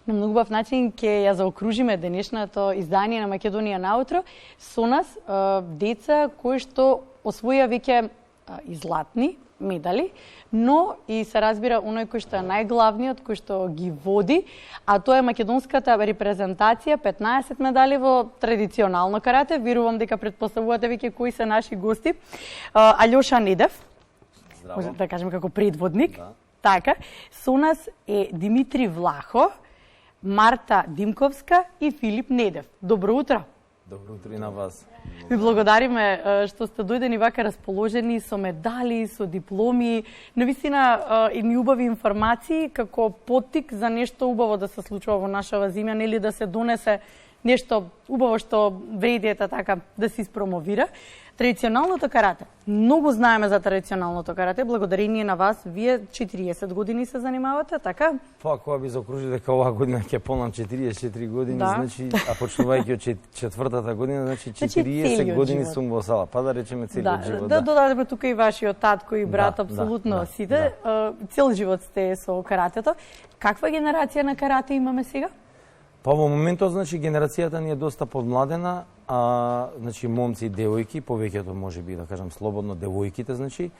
на многу бав начин ќе ја заокружиме денешното издание на Македонија наутро со нас деца кои што освоја веќе и златни медали, но и се разбира оној кој што е најглавниот, кој што ги води, а тоа е македонската репрезентација, 15 медали во традиционално карате. Верувам дека претпоставувате веќе кои се наши гости. Алјоша Недев, може да кажем како предводник. Да. Така, со нас е Димитри Влахо, Марта Димковска и Филип Недев. Добро утро. Добро утро и на вас. Ви благодариме што сте дојдени вака расположени со медали, со дипломи, навистина едни убави информации како поттик за нешто убаво да се случува во нашава земја, нели да се донесе нешто убаво што вреди така да се испромовира. Традиционалното карате. Многу знаеме за традиционалното карате, благодарение на вас. Вие 40 години се занимавате, така? Па, кога би заокружил дека оваа година ќе полнам 44 години, да. Значи, а почнувајќи од четвртата година, значи 40 години сум во сала. Па да речеме целиот живот. Да додадеме тука и вашиот татко и брат, апсолутно сите. Цел живот сте со каратето. Каква генерација на карате имаме сега? Па во моментот, значи, генерацијата ни е доста подмладена, значи, момци и девојки, повеќето можеби да кажам слободно девојките, значи,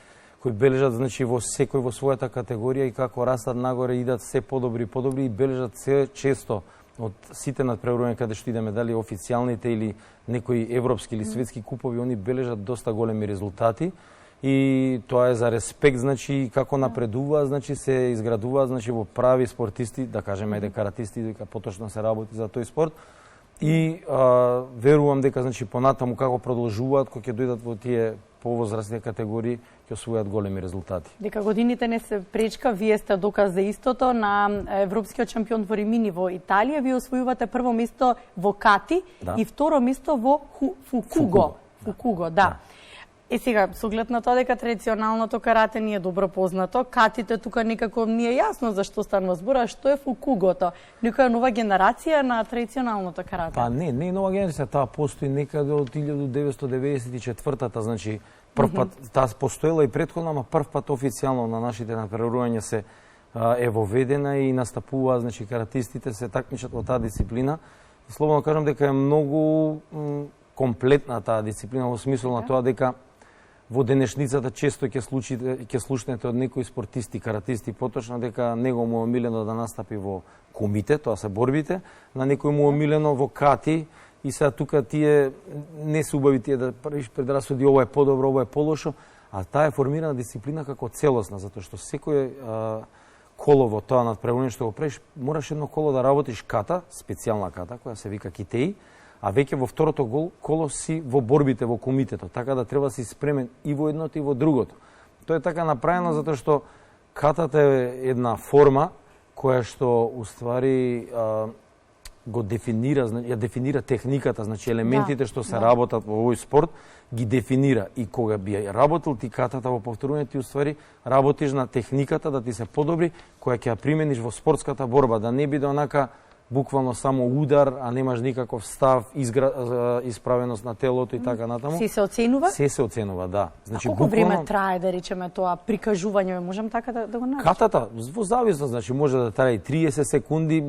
кои бележат, значи, во секој во својата категорија и како растат нагоре идат се подобри и бележат се често од сите надпреварувања каде што идеме, дали официјалните или некои европски или светски купови, они бележат доста големи резултати. И тоа е за респект, значи, како напредува, значи, се изградува, значи, во прави спортисти, да кажеме, каратисти, дека поточно се работи за тој спорт. И верувам дека, значи, понатаму како продолжуваат, кога ќе дојдат во тие повозрастни категории, ќе освојат големи резултати. Дека годините не се пречка, вие сте доказ за истото. На европскиот шампион во римини во Италија, вие освојувате прво место во кати и второ место во фукуго, да. Е сега, со оглед на тоа дека традиционалното карате ни е добро познато, катите тука некако не е јасно за што станува збор, а што е фукугото? Некоја нова генерација на традиционалното карате? Па не е нова генерација, таа постои некаде од 1994-та, значи прв пат, таа постоела и претходно, ама прв пат официјално на нашите надпреварувања се е воведена и настапува, значи каратистите се такмичат во таа дисциплина. И слободно кажам дека е многу комплетна таа дисциплина во смисол на тоа дека во денешницата често ќе слушнете од некои спортисти, каратисти, поточно дека него му е омилено да настапи во комите, тоа се борбите, на некој му е омилено во кати, и сега тука тие не се убави тие да правиш предрасуди, ова е подобро, ова е полошо, а таа е формирана дисциплина како целосна, затоа што секој коло во тоа надпреварување што го правиш, мораш едно коло да работиш ката, специјална ката, која се вика китеи, а веќе во второто коло си во борбите, во комитето, така да треба да си спремен и во едното и во другото. Тоа е така направено затоа што катата е една форма која што уствари го дефинира, ја дефинира техниката, значи елементите што се работат во овој спорт ги дефинира, и кога би работил ти катата во повторување, ти уствари работиш на техниката да ти се подобри, која ќе ја примениш во спортската борба, да не биде онака буквално само удар, а немаш никаков став, исправеност на телото и така натаму. Се оценува? Се оценува, да. Значи, колку време трае, да речеме, тоа прикажување, можам така да го наречам? Катата, во зависност, значи, може да трае 30 секунди,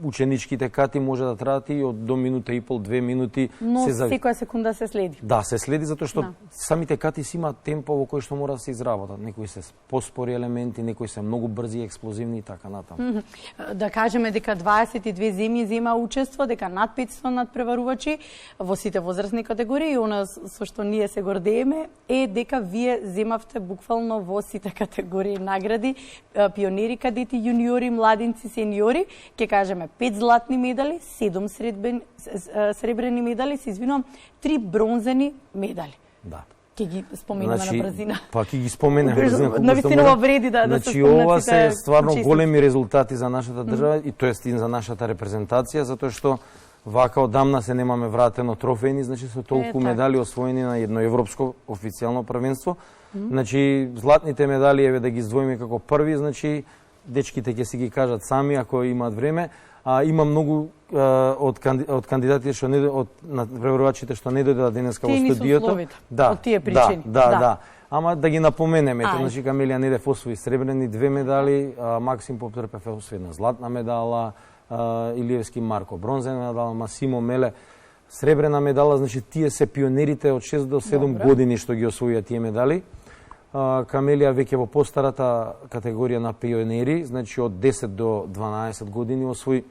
ученичките кати може да траат и од до минута и пол, 2 минути. Но секоја секунда се следи? Да, се следи, затоа што самите кати си имаат темпо во кој што мора да се изработат. Некои се поспори елементи, некои се многу брзи, експлозивни и така натаму. Да кажеме дека 22 земји зема учество, дека над 500 надпреварувачи во сите возрастни категории, и она со што ние се гордееме е дека вие земавте буквално во сите категории награди, пионери, кадети, јуниори, младинци, сениори, ќе кажеме 5 златни медали, 7 сребрени медали, се извинувам, 3 бронзени медали. Да. Ќе ги споменеме на брзина. Па ќе ги споменеме на брзина. Навистина вреди да се спомнат. Значи ова се стварно големи резултати за нашата држава и тоест и за нашата репрезентација, затоа што вака одамна се немаме вратено трофејни, значи со толку медали освоени на едно европско официјално првенство. Значи златните медали еве да ги издвоиме како први, значи дечките ќе си ги кажат сами ако имаат време. Има многу од кандидатите што не од надпреварувачите што не дојдоа денеска во студиото. Од тие причини. Да. Ама да ги напоменеме, значи Камелија Недев освои сребрени 2 медали, Максим Поптрпев освои една златна медала, Илиевски Марко бронзена медала, Масимо Меле сребрена медала, значи тие се пионерите од 6 до 7 години што ги освоија тие медали. Камелија веќе во постарата категорија на пионери, значи од 10 до 12 години освои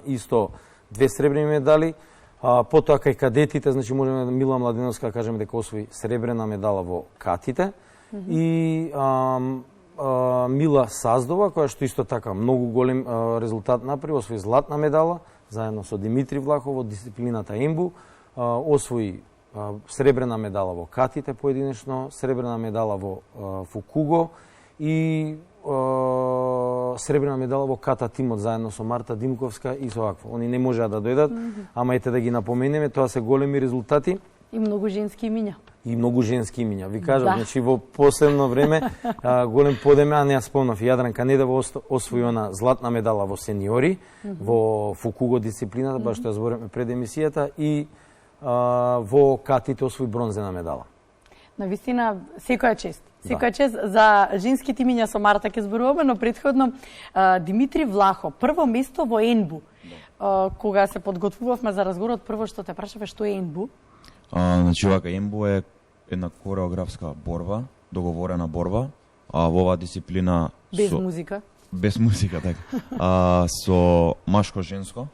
исто 2 сребрени медали. Потоа кај кадетите, значи можеме да Мила Младеновска да кажеме дека освои сребрена медала во катите и Мила Саздова, која што исто така многу голем резултат направи, освои златна медала заедно со Димитри Влахов во дисциплината ембу, освои сребрена медала во катите поединечно, сребрена медала во фукуго и сребрена медала во ката тимот заедно со Марта Димковска и со вакво. Они не можеа да дојдат, ама ете да ги напоменеме, тоа се големи резултати. И многу женски имиња. И многу женски имиња. Ви кажам, значи во последно време голем подеме, а не ја спомнав, Јадранка Недева освојена златна медала во сениори, во фукуго дисциплината, баш што ја збориме пред емисијата, и во катите освои бронзена медала. Навистина, секоја чест. Секоја чест за женските имиња со Марта ќе зборуваме, но претходно Димитри Влахов, прво место во Енбу. Кога се подготвувавме за разговорот, прво што те прашаве што е Енбу? Значи, вака, ембу е една кореографска борба, договорена борба, во оваа дисциплина... Без музика? Без музика, така. Со машко-женско.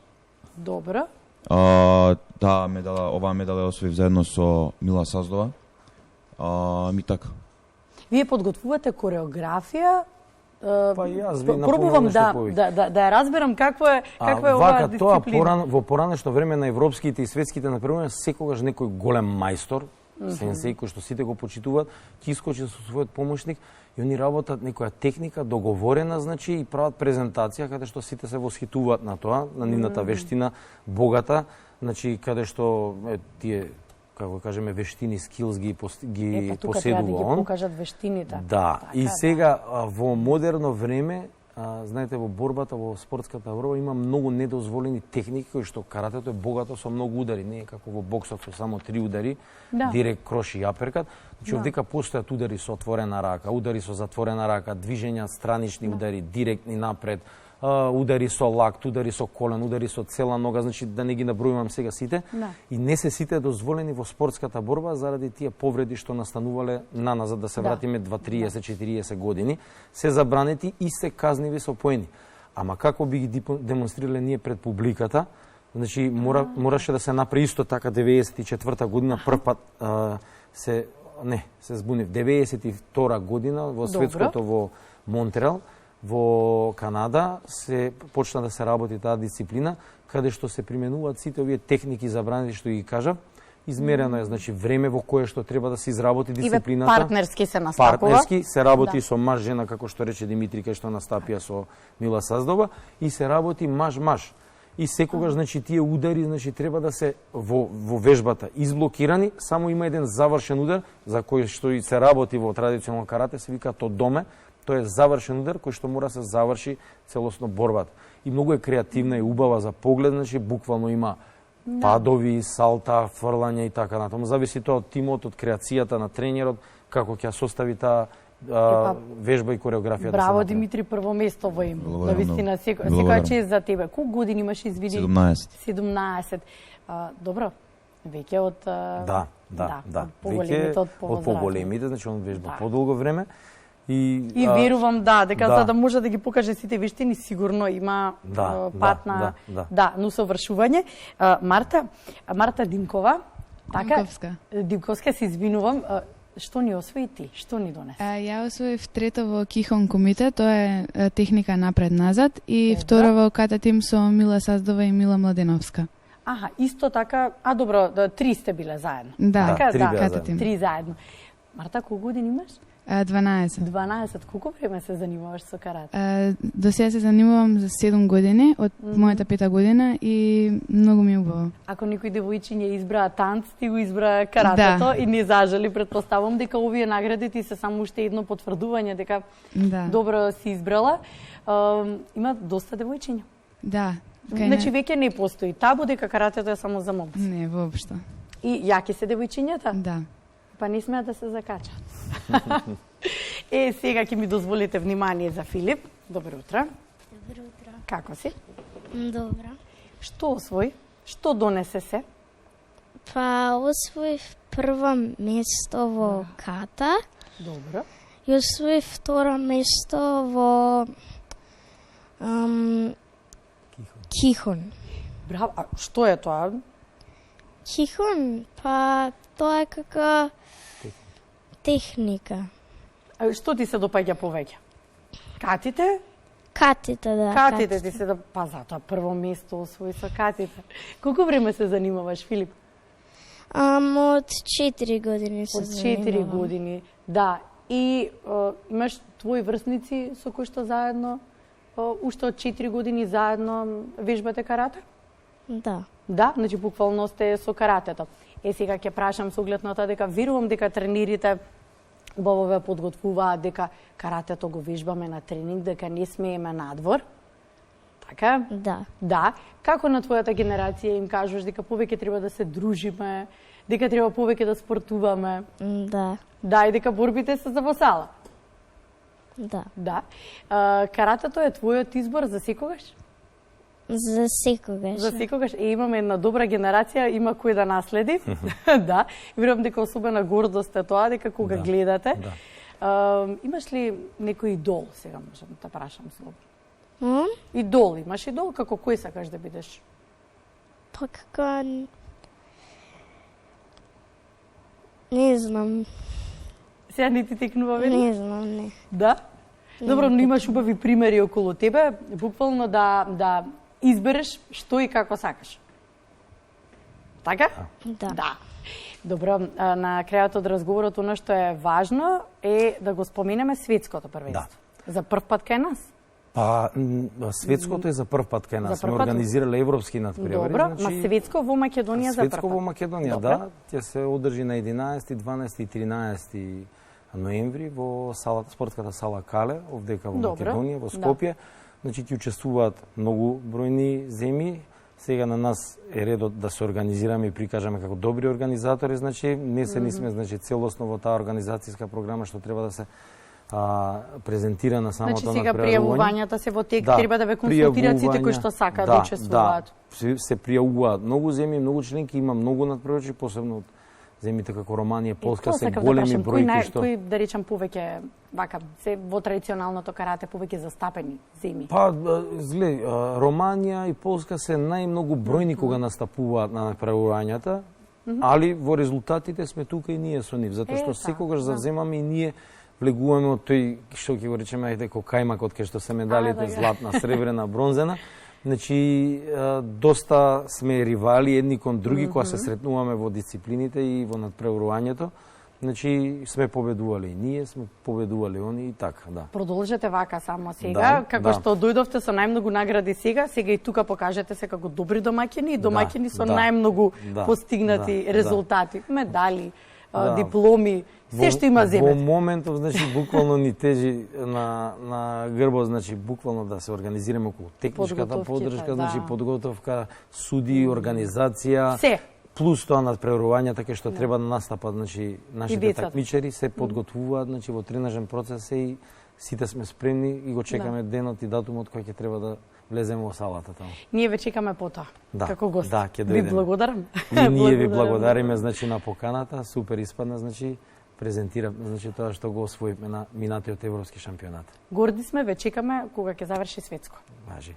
Добро. Таа медала, оваа медала е освоив заедно со Мила Саздова. Ми така. Вие подготвувате кореографија? Па јас ви пробувам да ја разберам какво е оваа дисциплина. Во поранешно време на европските и светските напредувања секогаш некој голем мајстор, сенсеј кој што сите го почитуваат, ќе искочи со својот помошник и они работат некоја техника договорена, значи, и прават презентација каде што сите се восхитуваат на тоа, на нивната вештина богата, значи каде што тие, како кажеме, вештини, скилс ги поседува тука треба да ги покажат вештините. Да, и сега во модерно време, знаете, во борбата, во спортската борба има многу недозволени техники кои што каратето е богато со многу удари, не е како во боксот со само 3 удари, директ, крош и аперкат. Значи овдека постојат удари со отворена рака, удари со затворена рака, движења странични удари, директни напред, удари со лакт, удари со колен, удари со цела нога, значи да не ги набројувам сега сите. И не се сите дозволени во спортската борба заради тие повреди што настанувале наназад, да се вратиме 20-30-40 години, се забранети и се казниви со поени. Ама како би ги демонстрирале ние пред публиката? Значи мораше да се направи исто така 94-та година прв пат се збунив 92-та година во светското во Монтреал, во Канада се почна да се работи таа дисциплина, каде што се применуваат сите овие техники забранети што ги кажав. Измерено е, значи, време во кое што треба да се изработи дисциплината. И партнерски се настапува. Партнерски се работи со маж-жена, како што рече Димитри, кај што настапија со Мила Саздова, и се работи маж-маж. И секогаш, значи, тие удари, значи, треба да се во вежбата изблокирани, само има еден завршен удар, за кој што и се работи во традиционално карате, се вика тодоме. Тоа е завршен удар кој што мора се заврши целосно борбата. И многу е креативна и убава за поглед, значи буквално има падови, салта, фрлање и така натаму. Зависи тоа од тимот, од креацијата на тренерот, како ќе состави таа вежба и кореографија. Браво, Димитри, прво место во Ембу. Навистина, секоја чест за тебе. Колку години имаш, извини? 17. Добро, веќе од поголемите, од поголемите, значи он вежба подолго време. И верувам дека за да може да ги покаже сите вештини, сигурно има пат на усовршување. Марта Димкова, така? Димковска, се извинувам. Што ни освои ти? Што ни донесе? Ја освоив трето во Кихон комите, тоа е техника напред-назад, и второ во ката тим со Мила Саздова и Мила Младеновска. Аха, исто така, добро, 3 сте биле заедно. Да, ката тим. 3 заедно. Марта, колку години имаш? 12. 12. Колку време се занимаваш со карате? До сега се занимавам за 7 години, од мојата 5-та година, и многу ми е убаво. Ако некој девојчиња избра танц, ти го избра каратето и не зажали, предпоставам дека овие награди ти се само уште едно потврдување дека добро си избрала. Има доста девојчиња. Да. Значи веќе не постои табу дека каратето е само за момци. Не, воопшто. И јаки се девојчињата? Да. Па не смеат да се закачат. Сега ќе ми дозволите внимание за Филип. Добро утро. Добро утро. Како си? Добра. Што освои? Што донесе се? Па освоив прво место во ката Добро. и освоив второ место во кихон. Браво. А што е тоа? Кихон, па тоа е како техника. А што ти се допаѓа повеќе? Катите? Катите, да. Катите ти се па затоа прво место освои со катите. Колку време се занимаваш, Филип? Од 4 години се Од 4 занимавам. години. Да. И имаш твои врсници со кои што заедно уште од 4 години заедно вежбате карате? Да. Да, значи буквално сте со каратето. Сега ќе прашам со оглед на тоа дека верувам дека тренерите убаво ве подготвуваат дека каратето го вежбаме на тренинг, дека не смееме надвор. Така? Да. Да. Како на твојата генерација им кажуваш дека повеќе треба да се дружиме, дека треба повеќе да спортуваме? Да. Да, и дека борбите се за во сала. Да. Да. Каратето е твојот избор за секогаш? За секогаш. За секогаш. Имаме една добра генерација, има кој да наследи. Да. Верувам дека особена гордост е тоа, дека кога гледате. Да. Имаш ли некој идол, сега можам да прашам слободно? Идол, имаш идол? Како кој сакаш да бидеш? Па како... Не знам. Сега не ти текнува веднаш? Не знам, не. Да? Добро, но имаш убави примери околу тебе, буквално да избереш што и како сакаш. Така? Да. Да. Добро, на крајот од разговорот, оно што е важно е да го споменеме светското првенство. За прв пат кај нас. Па, светското е за прв пат кај нас. За прв Сме пат? организирале европски надпревари. Добро, ма светско во Македонија за прв Светско во пат. Македонија, Добро. да. Ќе се одржи на 11, 12 и 13 ноември во салата, спортската сала Кале, овдека во Добро, Македонија, во да. Скопје. Значи ќе учествуваат многу бројни земји. Сега на нас е редот да се организираме и прикажаме како добри организатори, значи не сме значи целосно во таа организацијска програма што треба да се презентира на самото Значи сега надпреварување. пријавувањата се во тек, треба да ве консултират сите кои што сакаат да учествуваат. Да, се пријавуваат многу земји, многу членки, има многу надпреварувачи, посебно од земјите како Романија, Полска, се големи бројки што... Кои, да речам, повеќе, вака, се во традиционалното карате, повеќе застапени земји? Па, зле, Романија и Полска се најмногу бројни кога настапуваат на надпреварувањата, али во резултатите сме тука и ние со нив, затоа што секогаш завземаме и ние влегуваме од тој, што ќе го речеме, како кајмакот кај што се медалите златна, сребрена, бронзена. Значи, доста сме ривали едни кон други кога се сретнуваме во дисциплините и во надпреварувањето. Значи, сме победувале и ние, сме победувале они и така, да. Продолжете вака само сега, како што дојдовте со најмногу награди сега и тука покажете се како добри домаќини и домаќини со најмногу постигнати резултати, медали, дипломи, се што има земјата. Во моментов, значи, буквално ни тежи на грбот, значи, буквално да се организираме околу техничката поддршка, значи, подготовка, суди, организација. Се. Плюс тоа надпреварувањата кај што треба да настапат, значи, нашите такмичари се подготвуваат, значи, во тренажен процес и сите сме спремни и го чекаме денот и датумот кој ќе треба да влеземе во салата таму. Ние ве чекаме потоа, како гост. Да, ќе Ви дојдеме. благодарам. И ние ви благодариме, значи, на поканата, супер испадна, значи, презентира, значи, тоа што го освоивме на минатиот европски шампионат. Горди сме, ве чекаме кога ќе заврши светско. Важи.